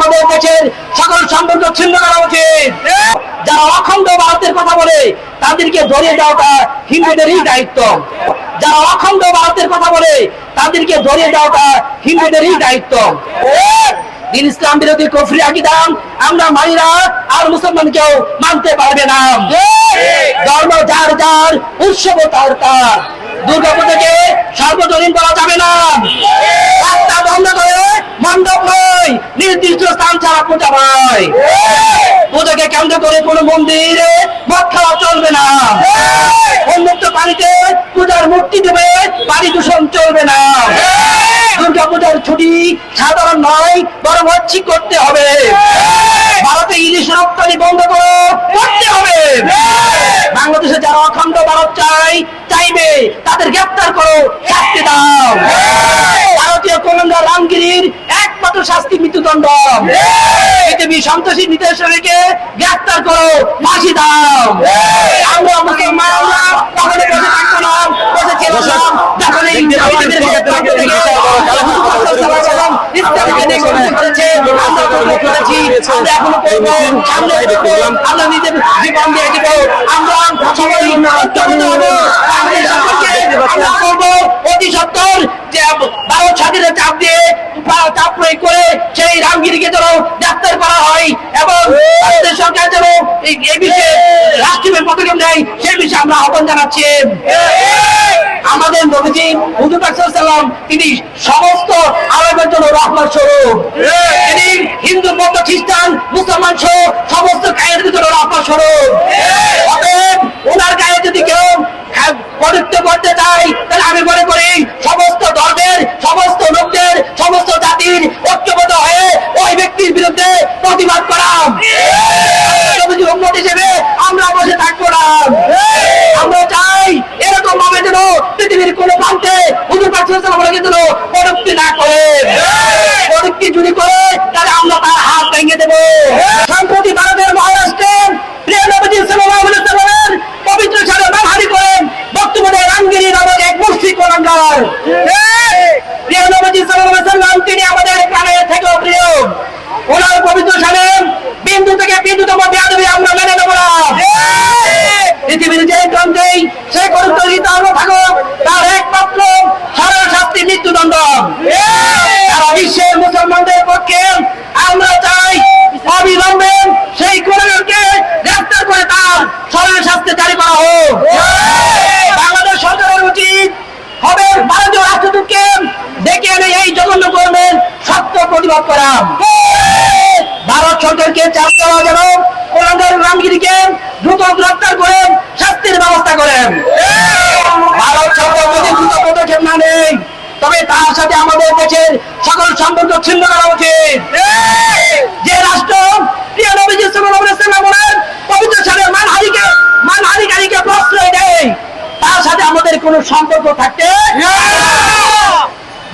আমাদের দেশের সকল সম্পর্ক ছিন্ন করা উচিত। যারা অখণ্ড ভারতের কথা বলে তাদেরকে ধরিয়ে দেওয়াটা হিন্দুদেরই দায়িত্ব। যারা অখণ্ড ভারতের কথা বলে তাদেরকে ধরিয়ে দেওয়াটা হিন্দুদেরই দায়িত্ব। দিন ইসলাম বিরোধী কুফরি আকীদা আমরা মানি না, আর মুসলমান কেউ মানতে পারবে না। ধর্ম যার যার, উৎসব তার তার। দুর্গাপূজাকে সার্বজনীন করা যাবে না। রাস্তা বন্ধ করে মণ্ডপ নয়, নির্দিষ্ট স্থান ছাড়া পূজা হয়। পূজাকে কেন্দ্র করে কোন মন্দিরে মদ খাওয়া চলবে না। উন্মুক্ত পানিতে পূজার মূর্তি দেবে, পানি দূষণ চলবে না। দুর্গাপূজার ছুটি সাধারণ নয়, বরং ঐচ্ছিক করতে হবে। ভারতে ইলিশ রপ্তানি বন্ধ করতে হবে। বাংলাদেশে যারা অখণ্ড ভারত চাইবে তাদের গ্রেফতার করো, শাস্তি দাও। ভারতীয় কমান্ডার রামগিরির একমাত্র শাস্তি মৃত্যুদণ্ড। পৃথিবী সন্ত্রাসী নির্দেশনাকে গ্রেফতার করো, ফাঁসি দাও। আমরা মুসলমানরা তখন বসে থাকবো না, বসে ছিলাম যখন এই আমরা নিজের জীবন দিয়ে দিব। আমরা সবাই অতি সত্তর যে ভারত স্বাধীনের চাপ দিয়ে চাপ প্রয়োগ করে সেই রামগিরিকে যেন গ্রেফতার করা হয় এবং সরকার যেন এই বিষয়ে রাষ্ট্রীয় পদক্ষেপ নেয়, সেই বিষয়ে আমরা আহ্বান জানাচ্ছি। আমাদের নবীজি হুজুর পাক সাল্লাল্লাহু আলাইহি ওয়াসাল্লাম তিনি সমস্ত আরবের জন্য রহমত স্বরূপ। তিনি হিন্দু, বৌদ্ধ, খ্রিস্টান, মুসলমান সহ সমস্ত কায়েদের জন্য রহমত স্বরূপ। অতএব ওনার গায়ে যদি কেউ পবিত্র করতে চাই, তাহলে আমি মনে করি সমস্ত ধর্মের, সমস্ত লোকদের, সমস্ত জাতির ঐক্যবদ্ধ হয়ে ওই ব্যক্তির বিরুদ্ধে প্রতিবাদ করা। উম্মত হিসেবে আমরা বসে থাকবো না। আমরা চাই এরকম ভাবে যেন পৃথিবীর কোন প্রান্তে হুজুর পাক সাল্লাল্লাহু আলাইহি ওয়াসাল্লাম প্রযুক্তি না করে। প্রযুক্তি যদি করে তাহলে আমরা তার হাত ভেঙে দেব। সম্প্রতি ভারতের মহারাষ্ট্রে প্রিয় নবীজি সাল্লাল্লাহু আলাইহি ওয়াসাল্লামের পবিত্র শানে মানহানি করেন বক্তব্য দেয় রামগিরি নামক এক মুশরিক কোলাঙ্গার। প্রিয় নবীজি সাল্লাল্লাহু আলাইহি ওয়াসাল্লাম তিনি আমাদের প্রাণের থেকেও প্রিয়। ওনার পবিত্র শানে বিন্দু থেকে বিন্দুতম বেয়াদবি আমরা মেনে নেব না। পৃথিবীর যে গ্রন্থেই সে করুণিত থাকুক, তার একমাত্র সারা শাস্তি মৃত্যুদণ্ড। সারা বিশ্বের মুসলমানদের পক্ষে আমরা চাই অবিলম্বে সেই কোরআনকে গ্রেফতার করে তার সারা শাস্তি জারি করা হোক। বাংলাদেশ সরকারের উচিত হবে ভারতীয় রাষ্ট্রদূতকে ডেকে এনে এই জঘন্য কর্মের শক্ত প্রতিবাদ করা। ভারত সরকারকে চাপ দেওয়া যেন কোরআনের রামগিরিকে দ্রুত গ্রেফতার করে শাস্তির ব্যবস্থা করেন। ভারত সরকার যদি দ্রুত পদক্ষেপ না নেয়, তবে তার সাথে আমাদের দেশের সকল সম্পর্ক ছিন্ন করা উচিত। যে রাষ্ট্র প্রিয় নবীজি সাল্লাল্লাহু আলাইহি ওয়াসাল্লামের পবিত্র শানের মানহানিকারীকে প্রশ্রয় দেয়, তার সাথে আমাদের কোনো সম্পর্ক থাকতে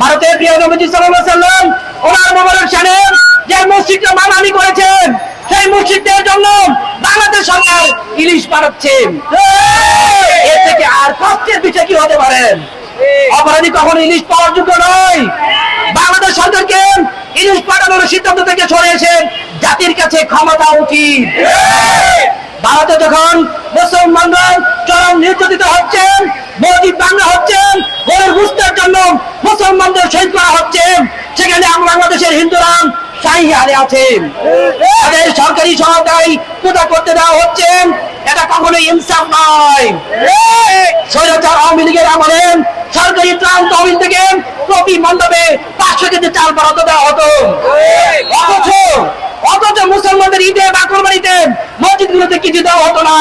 ভারতের প্রিয় নবীজি সাল্লাল্লাহু আলাইহি ওয়াসাল্লাম ওনার মোবারক শানে যে মসজিদটা মানহানি করেছেন, সেই মসজিদদের জন্য বাংলাদেশ সরকার ইলিশ পাঠাচ্ছে। এর থেকে আর কষ্টের বিষয় কি হতে পারেন? অপরাধী কখনো ইলিশ পাওয়ার যোগ্য নয়। বাংলাদেশ সরকারকে ইলিশ পাঠানোর সিদ্ধান্ত থেকে সরে এসে জাতির কাছে ক্ষমা চাওয়া উচিত। ভারতে যখন মুসলমানরা চরম নির্যাতিত হচ্ছেন, মসজিদ ভাঙা হচ্ছেন, গরুর গোশতের জন্য মুসলমানদের শহীদ করা হচ্ছে, সেখানে বাংলাদেশের হিন্দুরা শাহী হারে আছেন। তাদের সরকারি সহায়তায় পূজা করতে দেওয়া হচ্ছে, এটা কখনোই ইনসাফ নয়। স্বৈরাচার আওয়ামী লীগের আমলে সরকারি ত্রাণ তহবিল থেকে প্রতি মণ্ডপে 500 কেজি চাল বরাদ্দ দেওয়া হতো। অথচ মুসলমানদের ঈদে বা কোরবানিতে মসজিদগুলোতে কিছু দেওয়া হতো না।